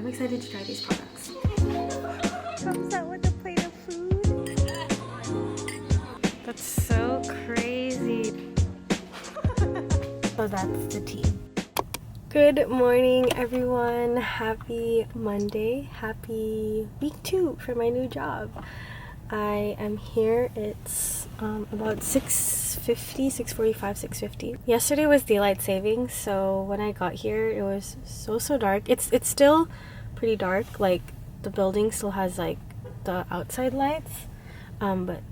I'm excited to try these products. Comes out with a plate of food. That's so crazy. So that's the tea. Good morning, everyone. Happy Monday. Happy week 2 for my new job. I am here. It's about 6:50, 6:45, 6:50. Yesterday was daylight savings, so when I got here, it was so dark. It's still pretty dark. Like the building still has like the outside lights, but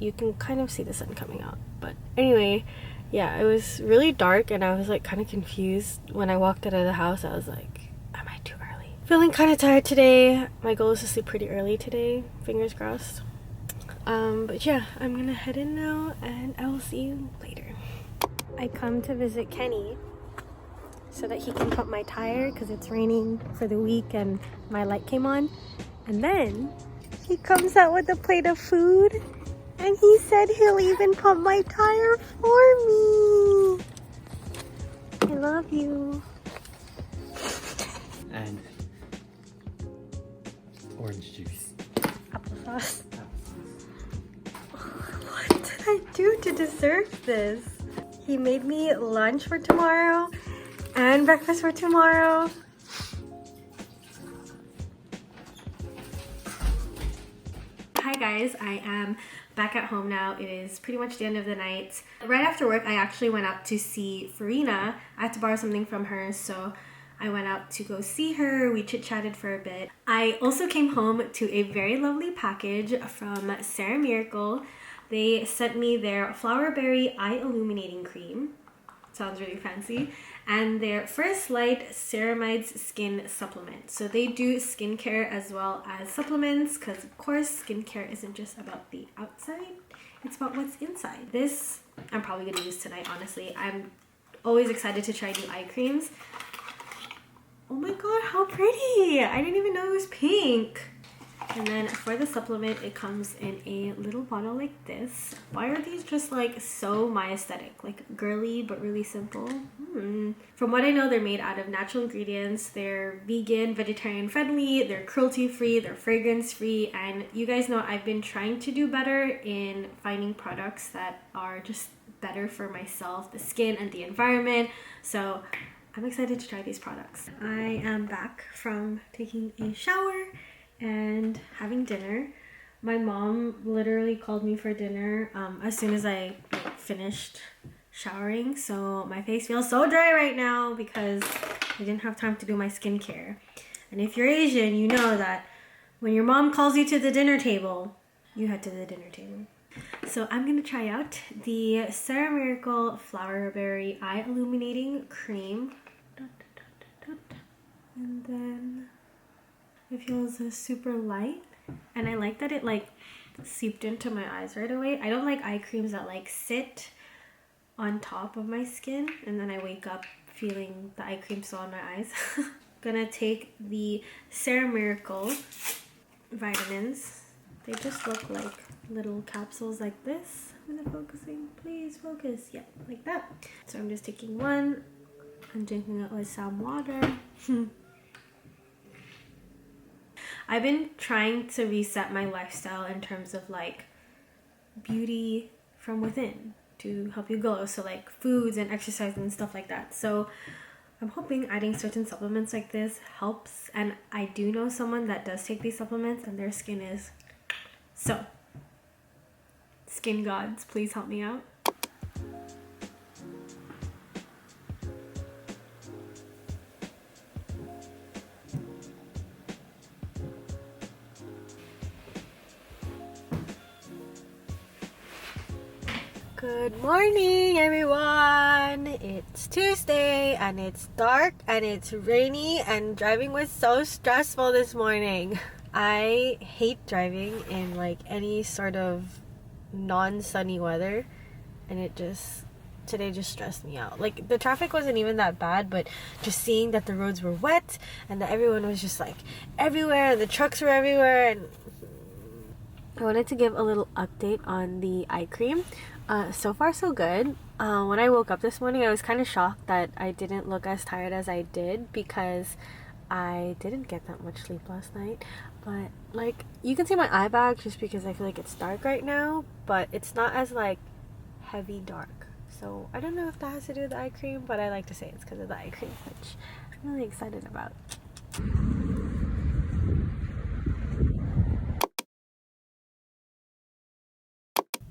you can kind of see the sun coming out. But anyway, yeah, it was really dark, and I was like kind of confused when I walked out of the house. I was like, am I too early? Feeling kind of tired today. My goal is to sleep pretty early today. Fingers crossed. But yeah, I'm gonna head in now and I will see you later. I come to visit Kenny so that he can pump my tire because it's raining for the week and my light came on. And then he comes out with a plate of food and he said he'll even pump my tire for me. I love you. And orange juice. Applesauce. What did I do to deserve this? He made me lunch for tomorrow and breakfast for tomorrow. Hi guys, I am back at home now. It is pretty much the end of the night. Right after work, I actually went out to see Farina. I had to borrow something from her, so I went out to go see her. We chit-chatted for a bit. I also came home to a very lovely package from Ceramiracle. They sent me their FlowerBerry Eye Illuminating Cream. Sounds really fancy. And their First Light Ceramides Skin Supplement. So they do skincare as well as supplements, because of course skincare isn't just about the outside, it's about what's inside. This I'm probably going to use tonight, honestly. I'm always excited to try new eye creams. Oh my god, how pretty! I didn't even know it was pink. And then for the supplement, it comes in a little bottle like this. Why are these just like so my aesthetic? Like girly but really simple. From what I know, they're made out of natural ingredients. They're vegan, vegetarian friendly, they're cruelty free, they're fragrance free. And you guys know I've been trying to do better in finding products that are just better for myself, the skin and the environment. So I'm excited to try these products. I am back from taking a shower and having dinner. My mom literally called me for dinner as soon as I finished showering, so my face feels so dry right now because I didn't have time to do my skincare. And if you're Asian, you know that when your mom calls you to the dinner table, you head to the dinner table. So I'm gonna try out the Ceramiracle FlowerBerry Eye Illuminating Cream. And then it feels super light, and I like that it like seeped into my eyes right away. I don't like eye creams that like sit on top of my skin and then I wake up feeling the eye cream still on my eyes. Gonna take the Ceramiracle vitamins. They just look like little capsules like this. Is it focusing? Please focus. Yeah, like that. So I'm just taking one. I'm drinking it with some water. I've been trying to reset my lifestyle in terms of like beauty from within to help you glow. So like foods and exercise and stuff like that. So I'm hoping adding certain supplements like this helps. And I do know someone that does take these supplements and their skin is so. Skin gods, please help me out. Good morning, everyone. It's Tuesday and it's dark and it's rainy and driving was so stressful this morning. I hate driving in like any sort of non-sunny weather, and today just stressed me out. Like the traffic wasn't even that bad, but just seeing that the roads were wet and that everyone was just like everywhere and the trucks were everywhere. And I wanted to give a little update on the eye cream. So far so good. When I woke up this morning, I was kind of shocked that I didn't look as tired as I did because I didn't get that much sleep last night, but like you can see my eye bag just because I feel like it's dark right now, but it's not as like heavy dark. So I don't know if that has to do with the eye cream, but I like to say it's because of the eye cream, which I'm really excited about.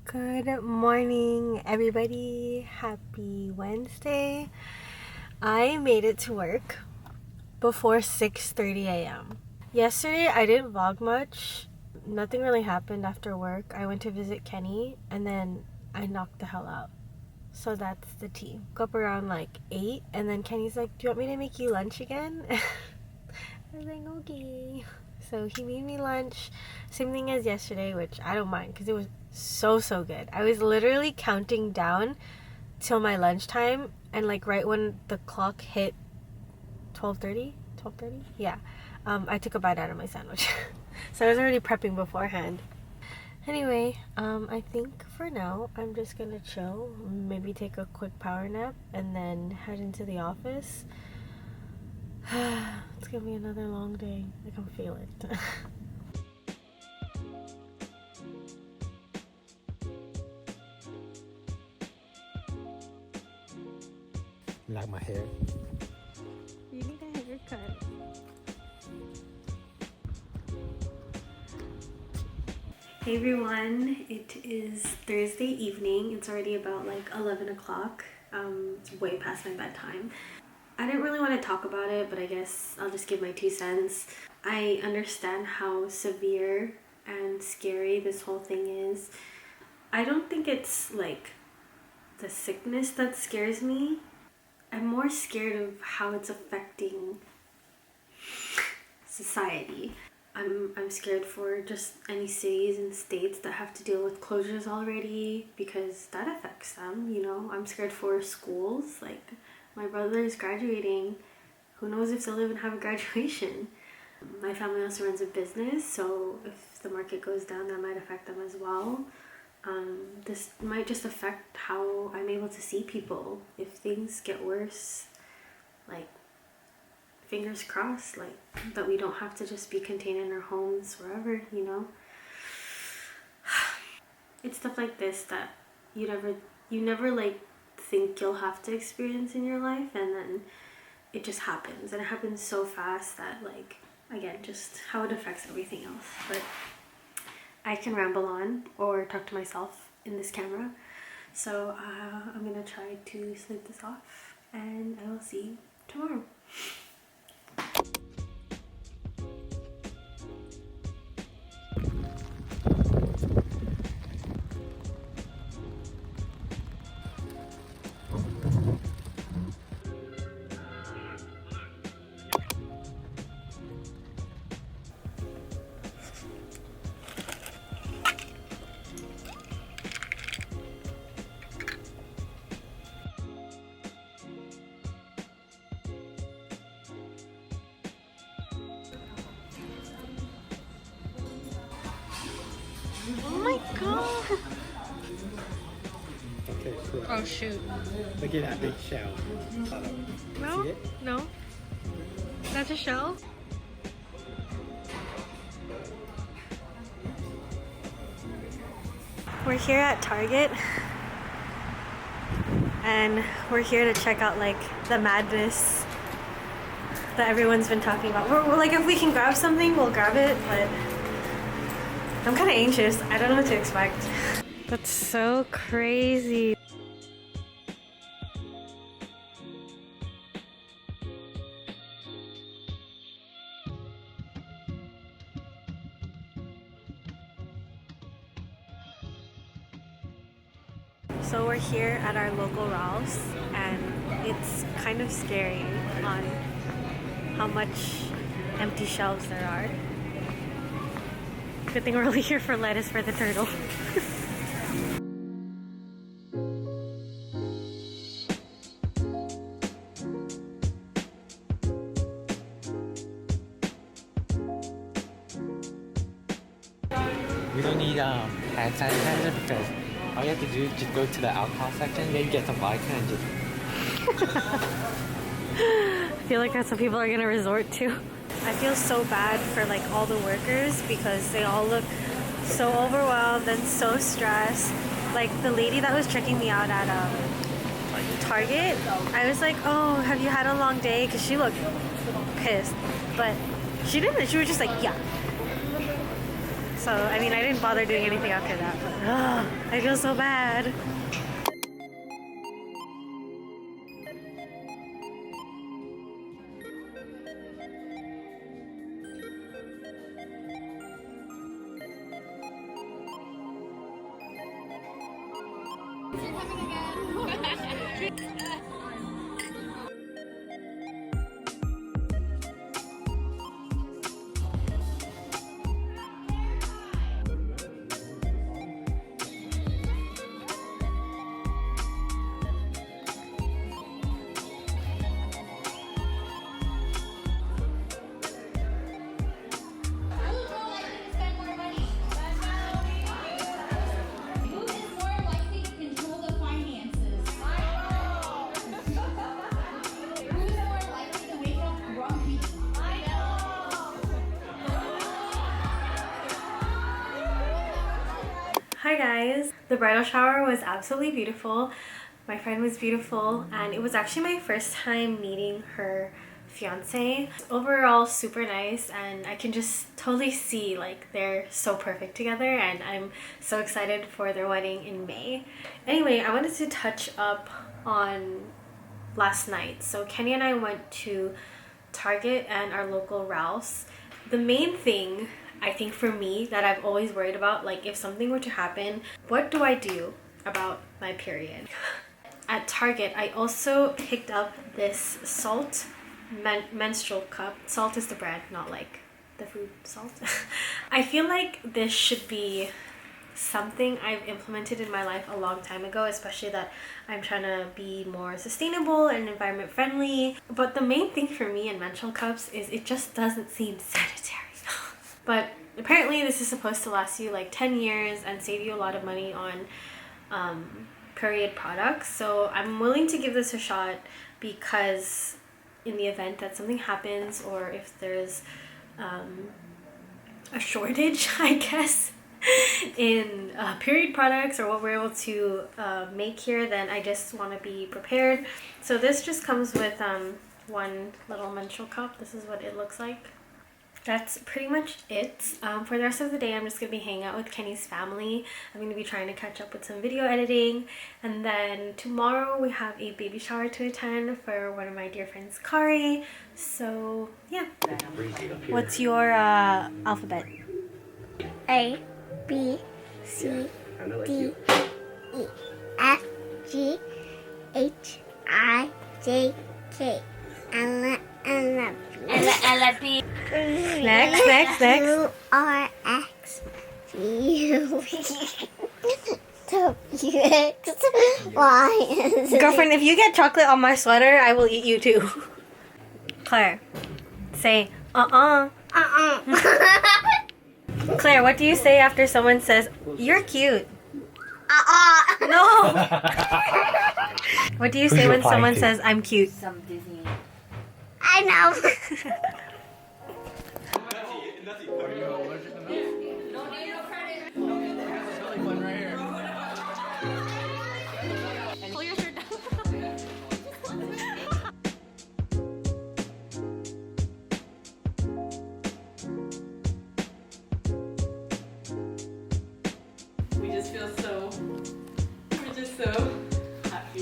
Good morning, everybody. Happy Wednesday. I made it to work before 6:30 a.m. Yesterday, I didn't vlog much. Nothing really happened after work. I went to visit Kenny, and then I knocked the hell out. So that's the tea. Woke up around like 8, and then Kenny's like, do you want me to make you lunch again? I was like, okay. So he made me lunch. Same thing as yesterday, which I don't mind because it was so good. I was literally counting down till my lunchtime, and like right when the clock hit 12:30, yeah, I took a bite out of my sandwich. So I was already prepping beforehand. Anyway, I think for now I'm just gonna chill, maybe take a quick power nap, and then head into the office. It's gonna be another long day. I can feel it. Like my hair. You need a haircut. Hey everyone, it is Thursday evening. It's already about like 11 o'clock. It's way past my bedtime. I didn't really want to talk about it, but I guess I'll just give my 2 cents. I understand how severe and scary this whole thing is. I don't think it's like the sickness that scares me. I'm more scared of how it's affecting society. I'm scared for just any cities and states that have to deal with closures already, because that affects them, you know. I'm scared for schools. Like, my brother is graduating. Who knows if they'll even have a graduation. My family also runs a business, so if the market goes down, that might affect them as well. This might just affect how I'm able to see people. If things get worse, like, fingers crossed, like, that we don't have to just be contained in our homes forever, you know. It's stuff like this that you never like think you'll have to experience in your life, and then it just happens, and it happens so fast that, like, again, just how it affects everything else. But I can ramble on or talk to myself in this camera, so I'm gonna try to sleep this off, and I will see you tomorrow. Oh my god! Okay, cool. Oh shoot. Look at that big shell. No? See it? No? That's a shell? We're here at Target, and we're here to check out like the madness that everyone's been talking about. We're like, if we can grab something, we'll grab it, but I'm kind of anxious. I don't know what to expect. That's so crazy. So we're here at our local Ralph's, and it's kind of scary on how much empty shelves there are. Good thing we're only here for lettuce for the turtle. We don't need hand sanitizer because all you have to do is just go to the alcohol section, maybe get some vodka and just... I feel like that's what people are gonna resort to. I feel so bad for like all the workers because they all look so overwhelmed and so stressed. Like the lady that was checking me out at Target, I was like, oh, have you had a long day? Because she looked pissed, but she didn't. She was just like, yeah. So I mean, I didn't bother doing anything after that, but I feel so bad. Hi guys! The bridal shower was absolutely beautiful. My friend was beautiful and it was actually my first time meeting her fiance. Overall super nice, and I can just totally see like they're so perfect together, and I'm so excited for their wedding in May. Anyway, I wanted to touch up on last night. So Kenny and I went to Target and our local Ralph's. The main thing I think for me that I've always worried about, like if something were to happen, what do I do about my period? At Target, I also picked up this Salt menstrual cup. Salt is the brand, not like the food Salt. I feel like this should be something I've implemented in my life a long time ago, especially that I'm trying to be more sustainable and environment friendly. But the main thing for me in menstrual cups is it just doesn't seem sanitary. But apparently this is supposed to last you like 10 years and save you a lot of money on period products. So I'm willing to give this a shot, because in the event that something happens, or if there's a shortage, I guess, in period products or what we're able to make here, then I just want to be prepared. So this just comes with one little menstrual cup. This is what it looks like. That's pretty much it. For the rest of the day, I'm just going to be hanging out with Kenny's family. I'm going to be trying to catch up with some video editing. And then tomorrow we have a baby shower to attend for one of my dear friends, Kari. So, yeah. What's your alphabet? A, B, C, D, E, F, G, H, I, J, K, L, M, N, Next. Q, R, X, V, W, X, Y, Z. Girlfriend, if you get chocolate on my sweater, I will eat you too. Claire, say Claire, what do you say after someone says, "You're cute"? No! What do you say when someone says, "I'm cute"? Some Disney. I know. Pull your shirt down. We're just so happy.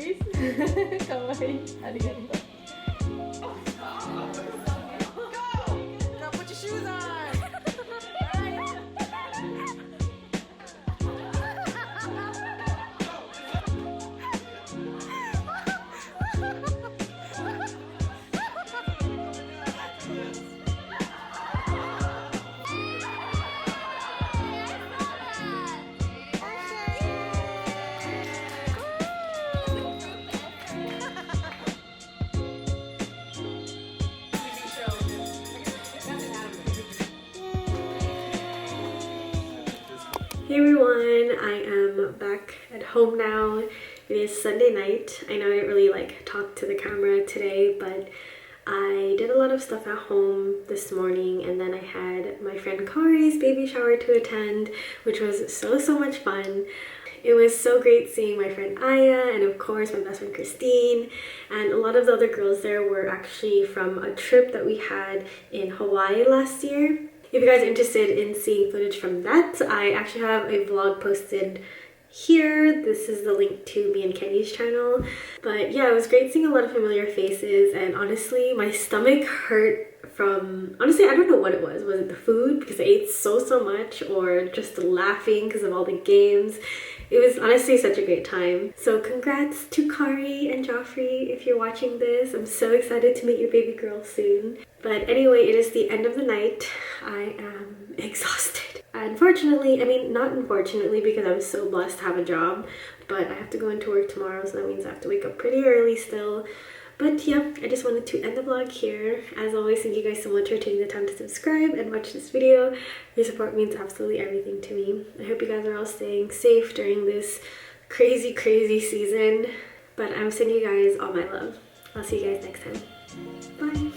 Strawberries. Kawaii. Arigato. Now put your shoes on. Hey everyone, I am back at home now. It is Sunday night. I know I didn't really talk to the camera today, but I did a lot of stuff at home this morning, and then I had my friend Kari's baby shower to attend, which was so much fun. It was so great seeing my friend Aya and of course my best friend Christine, and a lot of the other girls there were actually from a trip that we had in Hawaii last year. If you guys are interested in seeing footage from that, I actually have a vlog posted here. This is the link to me and Kenny's channel. But yeah, it was great seeing a lot of familiar faces, and honestly, my stomach hurt from, honestly, I don't know what it was. Was it the food? Because I ate so much, or just laughing because of all the games. It was honestly such a great time. So congrats to Kari and Joffrey if you're watching this. I'm so excited to meet your baby girl soon. But anyway, it is the end of the night. I am exhausted. Unfortunately, I mean, not unfortunately, because I'm so blessed to have a job, but I have to go into work tomorrow, so that means I have to wake up pretty early still. But yeah, I just wanted to end the vlog here. As always, thank you guys so much for taking the time to subscribe and watch this video. Your support means absolutely everything to me. I hope you guys are all staying safe during this crazy season. But I'm sending you guys all my love. I'll see you guys next time. Bye!